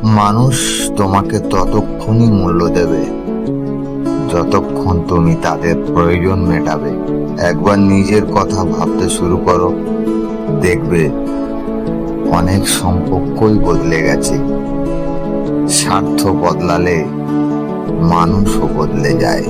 মানুষ তোমাকে ততক্ষণই মূল্য দেবে যতক্ষণ তুমি তাদের প্রয়োজন মেটাবে। একবার নিজের কথা ভাবতে শুরু করো, দেখবে অনেক সম্পর্কই বদলে গেছে। স্বার্থ বদলালে মানুষও বদলে যায়।